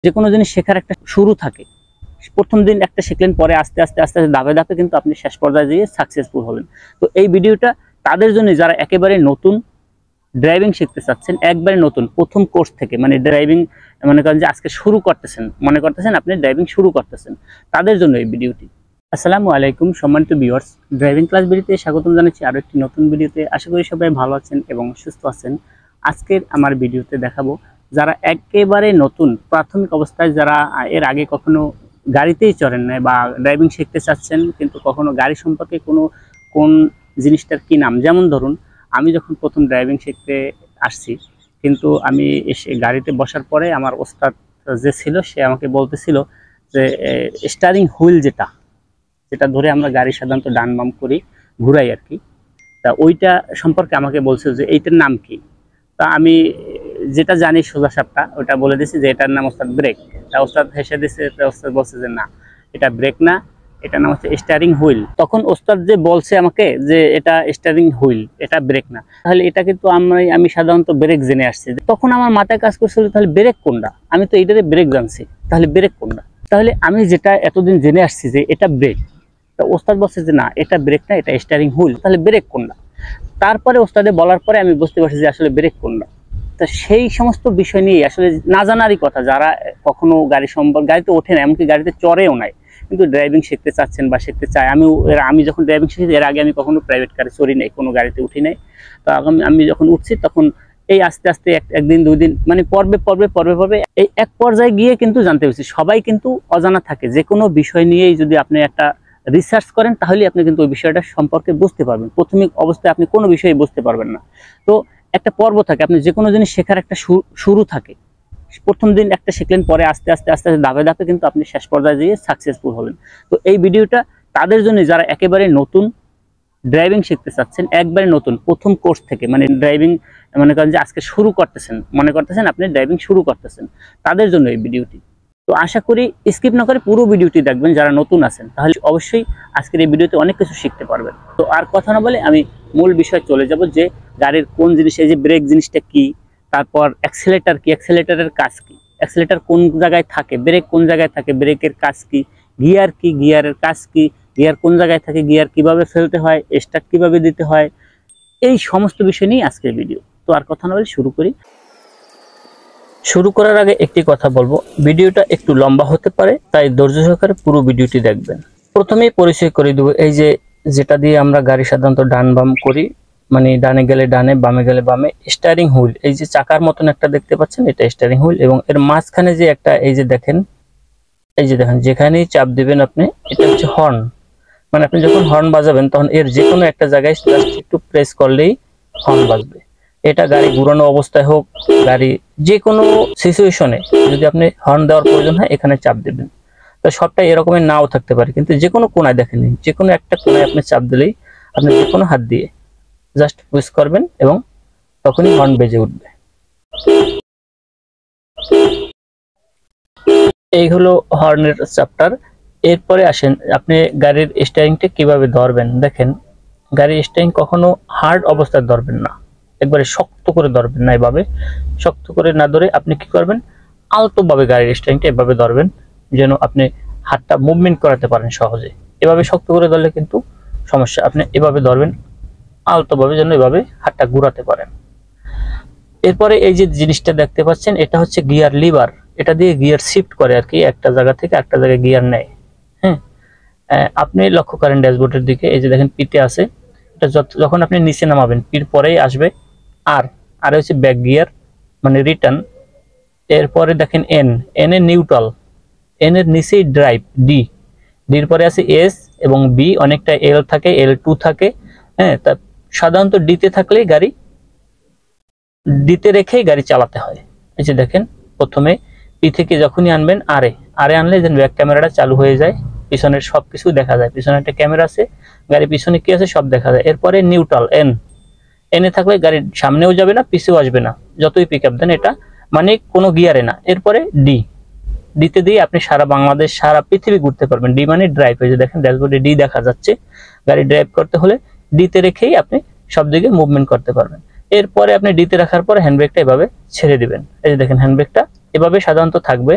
যে কোনো জিনিস শেখার একটা শুরু থাকে। প্রথম দিন একটা শিখলেন, পরে আস্তে আস্তে আস্তে আস্তে ধাপে ধাপে কিন্তু আপনি শেষ পর্যায়ে গিয়ে সাকসেসফুল হবেন। তো এই ভিডিওটা তাদের জন্য যারা একেবারে নতুন ড্রাইভিং শিখতে চাচ্ছেন, একবারে নতুন প্রথম কোর্স থেকে, মানে ড্রাইভিং মনে করেন যে আজকে শুরু করতেছেন, মনে করতেছেন আপনি ড্রাইভিং শুরু করতেছেন, তাদের জন্য এই ভিডিওটি। আসসালামু আলাইকুম সম্মানিত ভিউয়ার্স, ড্রাইভিং ক্লাস ভিডিওতে স্বাগতম জানাচ্ছি আরো একটি নতুন ভিডিওতে। আশা করি সবাই ভালো আছেন এবং সুস্থ আছেন। আজকের আমার ভিডিওতে দেখাবো যারা একেবারে নতুন প্রাথমিক অবস্থায়, যারা এর আগে কখনো গাড়িতেই চড়েন নাই বা ড্রাইভিং শিখতে চাচ্ছেন কিন্তু কখনো গাড়ি সম্পর্কে কোন জিনিসটার কি নাম, যেমন ধরুন আমি যখন প্রথম ড্রাইভিং শিখতে আসছি, কিন্তু আমি এসে গাড়িতে বসার পরে আমার ওস্তাদ যে ছিল সে আমাকে বলতেছিল যে স্টিয়ারিং হুইল যেটা ধরে আমরা গাড়ি সাধারণত ডান বাম করি, ঘুরাই আর কি, তা ওইটা সম্পর্কে আমাকে বলছিল যে এইটার নাম কি। তা আমি যেটা জানি সোজা সাপটা ওটা বলে দিছি যে এটার নাম ওস্তাদ ব্রেক। তা ওস্তাদ হেসে দিচ্ছে, ওস্তাদ বলছে যে না, এটা ব্রেক না, এটার নাম হচ্ছে স্টিয়ারিং হুইল। তখন ওস্তাদ যে বলছে আমাকে যে এটা স্টিয়ারিং হুইল, এটা ব্রেক না, তাহলে এটা কিন্তু আমি সাধারণত ব্রেক জেনে আসছি। তখন আমার মাথায় কাজ করছিল তাহলে ব্রেক কোনটা, আমি তো এইটারে ব্রেক জানছি, তাহলে ব্রেক কোনটা, তাহলে আমি যেটা এতদিন জেনে আসছি যে এটা ব্রেক, তা ওস্তাদ বলছে যে না এটা ব্রেক না, এটা স্টিয়ারিং হুইল, তাহলে ব্রেক কোনটা। তারপরে ওস্তাদে বলার পরে আমি বুঝতে পারছি যে আসলে ব্রেক কোনটা। তা সেই সমস্ত বিষয় নিয়ে আসলে না জানারই কথা, যারা কখনো গাড়িতে ওঠে না, এমনকি গাড়িতে চড়েও নাই, কিন্তু ড্রাইভিং শিখতে চাচ্ছেন বা শিখতে চায়। আমি যখন ড্রাইভিং শিখেছি এর আগে আমি কখনো প্রাইভেট কারে চড়ি নাই, কোনো গাড়িতে উঠি নাই। তো আমি যখন উঠছি তখন এই আস্তে আস্তে একদিন দুই দিন মানে পর্বে এই এক পর্যায়ে গিয়ে কিন্তু জানতে পেরেছি। সবাই কিন্তু অজানা থাকে, যে কোনো বিষয় নিয়েই যদি আপনি একটা রিসার্চ করেন তাহলে আপনি কিন্তু ওই বিষয়টা সম্পর্কে বুঝতে পারবেন। প্রাথমিক অবস্থায় আপনি কোনো বিষয়ে বুঝতে পারবেন না। তো একটা পর্ব থাকে, আপনি যে কোনো জিনিস শেখার একটা শুরু থাকে। প্রথম দিন একটা শিখলেন, পরে আস্তে আস্তে আস্তে আস্তে ধাপে ধাপে কিন্তু আপনি শেষ পর্যায়ে গিয়ে সাকসেসফুল হবেন। তো এই ভিডিওটা তাদের জন্য যারা একেবারে নতুন ড্রাইভিং শিখতে চাচ্ছেন, একবারে নতুন প্রথম কোর্স থেকে, মানে ড্রাইভিং মনে করেন যে আজকে শুরু করতেছেন, মনে করতেছেন আপনি ড্রাইভিং শুরু করতেছেন, তাদের জন্য এই ভিডিওটি। তো আশা করি স্কিপ না করে পুরো ভিডিওটি দেখবেন যারা নতুন আছেন, তাহলে অবশ্যই আজকের এই ভিডিওতে অনেক কিছু শিখতে পারবেন। তো আর কথা না বলে আমি মূল বিষয়ে চলে যাব, যে গাড়ির কোন জিনিস, এই যে ব্রেক জিনিসটা কি, তারপর অ্যাক্সিলারেটর কি, অ্যাক্সিলারেটরের কাজ কি, অ্যাক্সিলারেটর কোন জায়গায় থাকে, ব্রেক কোন জায়গায় থাকে, ব্রেকের কাজ কি, গিয়ার কি, গিয়ারের কাজ কি, গিয়ার কোন জায়গায় থাকে, গিয়ার কিভাবে ফেলতে হয়, স্টার্ট কিভাবে দিতে হয়, এই সমস্ত বিষয় নিয়ে আজকের ভিডিও। তো আর কথা না বলে শুরু করি। শুরু করার আগে একটি কথা বলবো, ভিডিওটা একটু লম্বা হতে পারে, তাই ধৈর্য সহকারে পুরো ভিডিওটি দেখবেন। প্রথমেই পরিচয় করে দেবো, এই যে যেটা দিয়ে আমরা গাড়ি সাধারণত ডান বাম করি, মানে ডানে গেলে ডানে, বামে গেলে বামে, স্টিয়ারিং হুইল, এই যে চাকার মতন একটা দেখতে পাচ্ছেন, এটা স্টিয়ারিং হুইল। এবং এর মাঝখানে যে একটা এই যে দেখেন, যেখানেই চাপ দিবেন আপনি, এটা হচ্ছে হর্ন। মানে আপনি যখন হর্ন বাজাবেন তখন এর যে কোনো একটা জায়গায় জাস্ট একটু প্রেস করলেই হর্ন বাজবে। এটা গাড়ি ঘুরানো অবস্থায় হোক, গাড়ি যে কোনো সিচুয়েশনে যদি আপনি হর্ন দেওয়ার প্রয়োজন হয় এখানে চাপ দেবেন। তো সবটাই এরকমের নাও থাকতে পারে, কিন্তু যে কোনো কোনায় দেখেন, যে কোনো একটা কোনায় আপনি চাপ দিলেই আপনি যে কোনো হাত দিয়ে জাস্ট প্রেস করবেন এবং তখনই হর্ন বেজে উঠবে। এই হলো হর্নের চ্যাপ্টার। এরপরে আসেন আপনি গাড়ির স্টিয়ারিংটা কিভাবে ধরবেন। দেখেন, গাড়ির স্টিয়ারিং কখনো হার্ড অবস্থায় ধরবেন না, একবারে শক্ত করে ধরবেন না। এভাবে শক্ত করে না ধরে আপনি কি করবেন, আলতোভাবে গাড়ির স্টিয়ারিংটা এভাবে ধরবেন, যেন আপনি হাতটা মুভমেন্ট করাতে পারেন সহজে। এভাবে শক্ত করে ধরলে কিন্তু সমস্যা। আপনি এভাবে ধরবেন আলতোভাবে, যেন এভাবে হাতটা ঘুরাতে পারেন। এরপরে এই যে জিনিসটা দেখতে পাচ্ছেন, এটা হচ্ছে গিয়ার লিভার। এটা দিয়ে গিয়ার শিফট করে আর কি, একটা জায়গা থেকে একটা জায়গায় গিয়ার নেয়। হ্যাঁ, আপনি লক্ষ্য করেন ড্যাশবোর্ডের দিকে, এই যে দেখেন পিতে আছে, এটা যখন আপনি নিচে নামাবেন পির পরেই আসবে আর হচ্ছে ব্যাক গিয়ার মানে রিটার্ন। এরপরে দেখেন এন এর নিউট্রাল, এন এর নিচেই ড্রাইভ, ডির পরে আছে এস এবং বি, অনেকটা এল থাকে, L2 থাকে। হ্যাঁ, তা সাধারণত ডিতে থাকলেই গাড়ি ডিতে রেখেই গাড়ি চালাতে হয়। এই যে দেখেন, প্রথমে পি থেকে যখনই আনবেন আরে আনলে যেন ব্যাক ক্যামেরাটা চালু হয়ে যায়, পিছনের সবকিছু দেখা যায়। পিছনে একটা ক্যামেরা আছে, গাড়ির পিছনে কি আছে সব দেখা যায়। এরপরে নিউট্রাল এনে থাকলে গাড়ির সামনেও যাবে না, পিছেও আসবে না, যতই পিক আপ দেন, এটা মানে কোনো গিয়ারে না। এরপরে ডিতে দিয়ে আপনি সারা বাংলাদেশ, সারা পৃথিবী ঘুরতে পারবেন। ডি মানে ড্রাইভ, এই যে দেখেন ড্যাশবোর্ডে ডি দেখা যাচ্ছে। গাড়ি ড্রাইভ করতে হলে ডিতে রেখেই আপনি সব দিকে মুভমেন্ট করতে পারবেন। এরপরে আপনি ডিতে রাখার পরে হ্যান্ডব্রেকটা এভাবে ছেড়ে দিবেন। এই যে দেখেন হ্যান্ডব্রেকটা এভাবে সাধারণত থাকবে,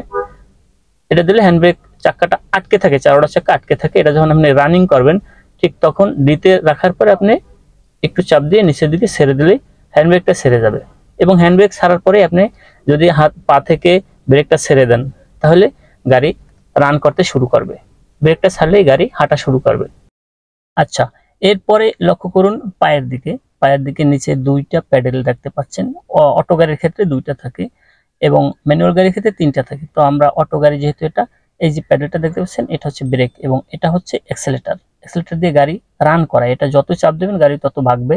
এটা দিলে হ্যান্ডব্রেক চাকাটা আটকে থাকে, চারোটা চাকা আটকে থাকে। এটা যখন আপনি রানিং করবেন ঠিক তখন ডিতে রাখার পরে আপনি একটু চাপ দিয়ে নিচের দিকে ছেড়ে দিলেই হ্যান্ডব্রেকটা ছেড়ে যাবে। এবং হ্যান্ডব্রেক ছাড়ার পরে আপনি যদি হাত পা থেকে ব্রেকটা ছেড়ে দেন তাহলে গাড়ি রান করতে শুরু করবে, ব্রেকটা ছাড়লেই গাড়ি হাঁটা শুরু করবে। আচ্ছা, এরপরে লক্ষ্য করুন পায়ের দিকে নিচে দুইটা প্যাডেল দেখতে পাচ্ছেন। অটো গাড়ির ক্ষেত্রে দুইটা থাকে এবং ম্যানুয়াল গাড়ির ক্ষেত্রে তিনটা থাকে। তো আমরা অটো গাড়ি যেহেতু এটা, এই যে প্যাডেলটা দেখতে পাচ্ছেন এটা হচ্ছে ব্রেক এবং এটা হচ্ছে অ্যাক্সেলেটর। অ্যাক্সেলেটর দিয়ে গাড়ি রান করা, এটা যত চাপ দেবেন গাড়ি তত ভাগবে,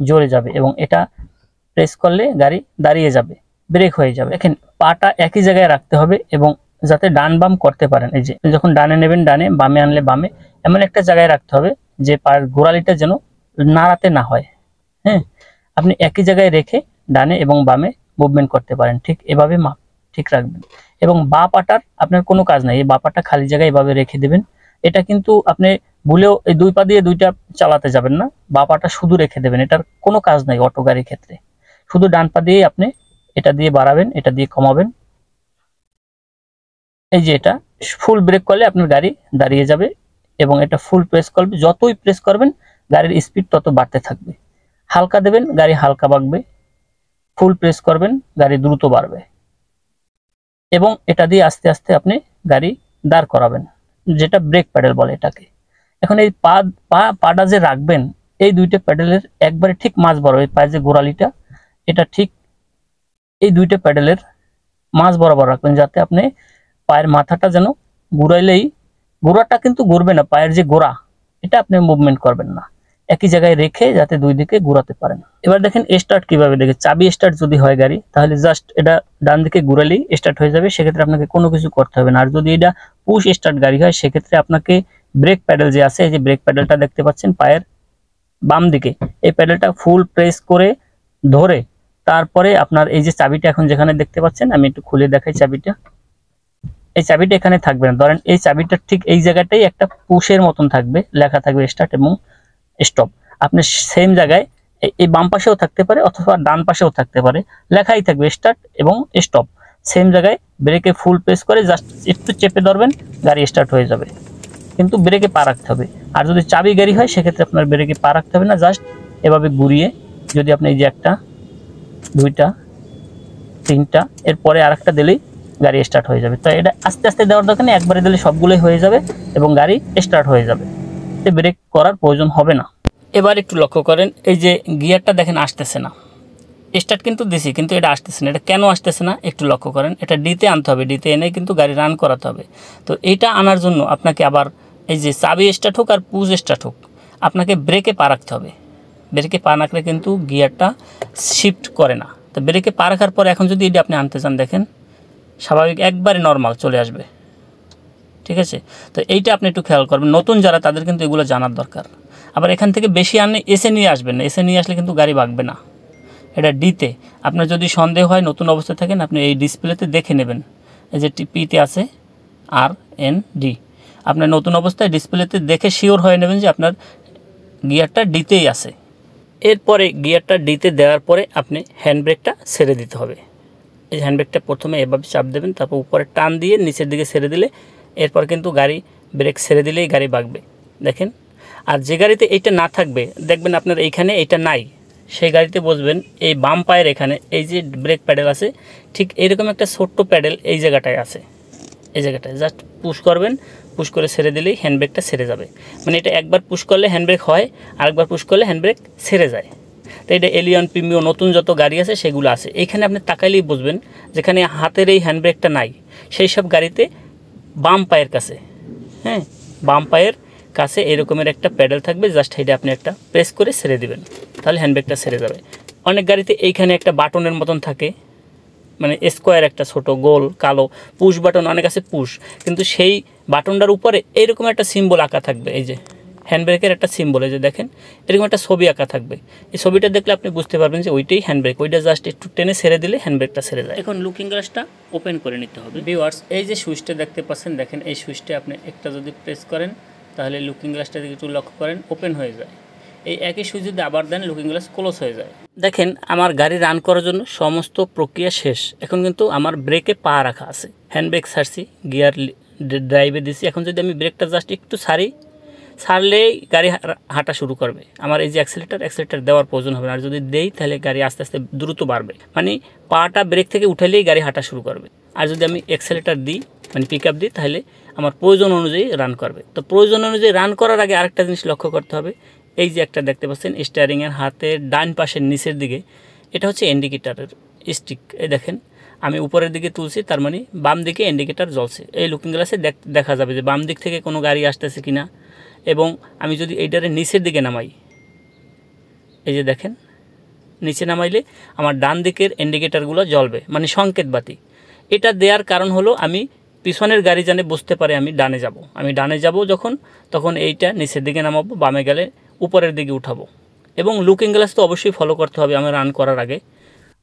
জোরে যাবে এবং এটা প্রেস করলে গাড়ি দাঁড়িয়ে যাবে, ব্রেক হয়ে যাবে। দেখেন পাটা একই জায়গায় রাখতে হবে এবং যাতে ডান বাম করতে পারেন। এই যে যখন ডানে নেবেন ডানে, বামে আনলে বামে, এমন একটা জায়গায় রাখতে হবে যে পায়ের গোড়ালিটা যেন নাড়াতে না হয়। হ্যাঁ, আপনি একই জায়গায় রেখে ডানে এবং বামে মুভমেন্ট করতে পারেন, ঠিক এভাবে মাপ ঠিক রাখবেন। এবং বা পাটার আপনার কোনো কাজ নাই, এই বা পাটা খালি জায়গায় এভাবে রেখে দেবেন। এটা কিন্তু আপনি ভুলেও এই দুই পা দিয়ে দুইটা চালাতে যাবেন না, বা পাটা শুধু রেখে দেবেন, এটার কোনো কাজ নাই অটো গাড়ির ক্ষেত্রে। শুধু ডান পা দিয়ে আপনি এটা দিয়ে বাড়াবেন, এটা দিয়ে কমাবেন। এই যে এটা ফুল ব্রেক করলে আপনার গাড়ি দাঁড়িয়ে যাবে এবং এটা ফুল প্রেস করবে, যতই প্রেস করবেন গাড়ির স্পিড তত বাড়তে থাকবে। হালকা দেবেন গাড়ি হালকা বাড়বে, ফুল প্রেস করবেন গাড়ি দ্রুত বাড়বে। এবং এটা দিয়ে আস্তে আস্তে আপনি গাড়ি দাঁড় করাবেন, যেটা ব্রেক প্যাডেল বলে এটাকে। এখন এই পাটা যে রাখবেন এই দুইটা প্যাডেলের একবারে ঠিক মাঝ বরাবর, এই পায়ের যে গোড়ালিটা এটা ঠিক এই দুইটা প্যাডেলের মাঝ বরাবর রাখবেন, যাতে আপনি পায়ের মাথাটা যেন ঘুরাইলেই, গোড়াটা কিন্তু ঘুরবে না, পায়ের যে গোড়া এটা আপনি মুভমেন্ট করবেন না, একই জায়গায় রেখে যাতে দুই দিকে ঘুরাতে পারেন। এবার দেখেন স্টার্ট কিভাবে, দেখে চাবি স্টার্ট যদি হয় গাড়ি তাহলে জাস্ট এটা ডান দিকে ঘুরালেই স্টার্ট হয়ে যাবে, সেক্ষেত্রে আপনাকে কোনো কিছু করতে হবে না। আর যদি এটা পুশ স্টার্ট গাড়ি হয় সেক্ষেত্রে আপনাকে ব্রেক প্যাডেল যে আছে, এই যে ব্রেক প্যাডেলটা দেখতে পাচ্ছেন পায়ের বাম দিকে, এই প্যাডেলটা ফুল প্রেস করে ধরে তারপরে আপনার এই যে চাবিটা এখন যেখানে দেখতে পাচ্ছেন, আমি একটু খুলে দেখাই চাবিটা। এই চাবিটা এখানে থাকবে না, ধরেন এই চাবিটা ঠিক এই জায়গাটাই একটা পুশের মতন থাকবে, লেখা থাকবে স্টার্ট এবং স্টপ। আপনি সেম জায়গায় এই বাম পাশেও থাকতে পারে অথবা ডান পাশেও থাকতে পারে, লেখাই থাকবে স্টার্ট এবং স্টপ। সেম জায়গায় ব্রেকে ফুল প্রেস করে জাস্ট একটু চেপে ধরবেন, গাড়ি স্টার্ট হয়ে যাবে, কিন্তু ব্রেকে পা রাখতে হবে। আর যদি চাবি গাড়ি হয় সেক্ষেত্রে আপনার ব্রেকে পা রাখতে হবে না, জাস্ট এভাবে ঘুরিয়ে যদি আপনি এই যে একটা দুইটা তিনটা এরপরে আরেকটা দিলেই গাড়ি স্টার্ট হয়ে যাবে। তো এটা আস্তে আস্তে দেওয়ার দরকার নেই, একবারে দিলে সবগুলোই হয়ে যাবে এবং গাড়ি স্টার্ট হয়ে যাবে, এতে ব্রেক করার প্রয়োজন হবে না। এবার একটু লক্ষ্য করেন, এই যে গিয়ারটা দেখেন আসতেছে না, স্টার্ট কিন্তু দিছি কিন্তু এটা আসতেছে না, এটা কেন আসতেছে না একটু লক্ষ্য করেন। এটা ডিতে আনতে হবে, ডিতে এনে কিন্তু গাড়ি রান করাতে হবে। তো এটা আনার জন্য আপনাকে আবার এই যে চাবি স্টার্ট হোক আর পুশ স্টার্ট হোক, আপনাকে ব্রেকে পা রাখতে হবে। ব্রেকে পা রাখলে কিন্তু গিয়ারটা শিফট করে না। তো ব্রেকে পা রাখার পরে এখন যদি এটা আপনি আনতে চান দেখেন স্বাভাবিক একবারে নর্মাল চলে আসবে, ঠিক আছে। তো এইটা আপনি একটু খেয়াল করবেন, নতুন যারা তাদের কিন্তু এগুলো জানার দরকার। আবার এখান থেকে বেশি আনলে এসে নিয়ে আসবেন না, এসে নিয়ে আসলে কিন্তু গাড়ি ভাগবে না। এটা ডিতে আপনার যদি সন্দেহ হয় নতুন অবস্থায় থাকেন আপনি এই ডিসপ্লেতে দেখে নেবেন, এই যে পিতে আছে RND, আপনার নতুন অবস্থায় ডিসপ্লেতে দেখে শিওর হয়ে নেবেন যে আপনার গিয়ারটা ডিতেই আছে। এরপরে গিয়ারটা ডিতে দেওয়ার পরে আপনি হ্যান্ড ব্রেকটা ছেড়ে দিতে হবে। এই হ্যান্ড ব্রেকটা প্রথমে এভাবে চাপ দেবেন, তারপর উপরে টান দিয়ে নিচের দিকে ছেড়ে দিলে এরপর কিন্তু গাড়ি ব্রেক ছেড়ে দিলেই গাড়ি ভাগবে, দেখেন। আর যে গাড়িতে এইটা না থাকবে দেখবেন আপনার এইখানে এটা নাই, সেই গাড়িতে বসবেন এই বাম পায়ের এখানে এই যে ব্রেক প্যাডেল আছে, ঠিক এরকম একটা ছোট্ট প্যাডেল এই জায়গাটায় আছে, এই জায়গাটায় জাস্ট পুশ করবেন, পুশ করে ছেড়ে দিলেই হ্যান্ডব্রেকটা ছেড়ে যাবে। মানে এটা একবার পুশ করলে হ্যান্ডব্রেক হয়, আরেকবার পুশ করলে হ্যান্ডব্রেক ছেড়ে যায়। তো এটা এলিয়ন প্রিমিও নতুন যত গাড়ি আছে সেগুলো আছে। এইখানে আপনি তাকাইলেই বুঝবেন যেখানে হাতের এই হ্যান্ডব্রেকটা নাই সেই সব গাড়িতে বাম পায়ের কাছে, হ্যাঁ বাম পায়ের কাছে এরকমের একটা প্যাডেল থাকবে, জাস্ট এটা আপনি একটা প্রেস করে ছেড়ে দিবেন, তাহলে হ্যান্ডব্রেকটা ছেড়ে যাবে। অনেক গাড়িতে এইখানে একটা বাটনের মতন থাকে, মানে স্কোয়ার একটা ছোট গোল কালো পুশ বাটন, অনেক আছে পুশ, কিন্তু সেই বাটনটার উপরে এইরকম একটা সিম্বল আঁকা থাকবে, এই যে হ্যান্ডব্রেকের একটা সিম্বল, এই যে দেখেন এরকম একটা ছবি আঁকা থাকবে। এই ছবিটা দেখলে আপনি বুঝতে পারবেন যে ওইটাই হ্যান্ডব্রেক, ওইটা জাস্ট একটু টেনে ছেড়ে দিলে হ্যান্ডব্রেকটা ছেড়ে যায়। এখন লুকিং গ্লাসটা ওপেন করে নিতে হবে। ভিউয়ার্স এই যে সুইচটা দেখতে পাচ্ছেন, দেখেন এই সুইচটা আপনি একটা যদি প্রেস করেন তাহলে লুকিং গ্লাসটা দিকে একটু লক্ষ্য করেন ওপেন হয়ে যায়। এই একই সুইচ যদি আবার দেন লুকিং গ্লাস ক্লোজ হয়ে যায়। দেখেন আমার গাড়ি রান করার জন্য সমস্ত প্রক্রিয়া শেষ। এখন কিন্তু আমার ব্রেকে পা রাখা আছে, হ্যান্ড ব্রেক ছাড়ছি, গিয়ার ড্রাইভে দিছি। এখন যদি আমি ব্রেকটা জাস্ট একটু ছাড়লেই গাড়ি হাঁটা শুরু করবে। আমার এই যে অ্যাক্সিলেটার দেওয়ার প্রয়োজন হবে না। আর যদি দেই তাহলে গাড়ি আস্তে আস্তে দ্রুত বাড়বে, মানে পাটা ব্রেক থেকে উঠালেই গাড়ি হাঁটা শুরু করবে। আর যদি আমি অ্যাক্সিলেটার দিই, মানে পিক আপ দিই, তাহলে আমার প্রয়োজন অনুযায়ী রান করবে। তো প্রয়োজন অনুযায়ী রান করার আগে আরেকটা জিনিস লক্ষ্য করতে হবে। এই যে একটা দেখতে পাচ্ছেন স্টিয়ারিংয়ের হাতের ডান পাশের নিচের দিকে, এটা হচ্ছে ইন্ডিকেটারের স্টিক। এই দেখেন আমি উপরের দিকে তুলছি, তার মানে বাম দিকে ইন্ডিকেটার জ্বলছে। এই লুকিং গ্লাসে দেখা যাবে যে বাম দিক থেকে কোনো গাড়ি আসতেছে কিনা। এবং আমি যদি এইটারে নিচের দিকে নামাই, এই যে দেখেন নিচে নামাইলে আমার ডান দিকের ইন্ডিকেটারগুলো জ্বলবে, মানে সংকেত বাতি। এটা দেওয়ার কারণ হলো আমি পিছনের গাড়ি জানে বুঝতে পারে আমি ডানে যাব যখন, তখন এইটা নিচের দিকে নামাবো, বামে গেলে উপরের দিকে উঠাবো। এবং লুকিং গ্লাস তো অবশ্যই ফলো করতে হবে আমি রান করার আগে।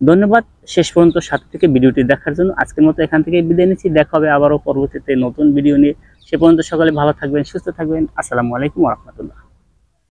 ধন্যবাদ শেষ পর্যন্ত সাথে থেকে ভিডিওটি দেখার জন্য। আজকের মতো এখান থেকে বিদায় নিচ্ছি। দেখা হবে আবারও পরবর্তীতে নতুন ভিডিও নিয়ে। সে পর্যন্ত সকলে ভালো থাকবেন, সুস্থ থাকবেন। আসসালামু আলাইকুম ওয়া রাহমাতুল্লাহ।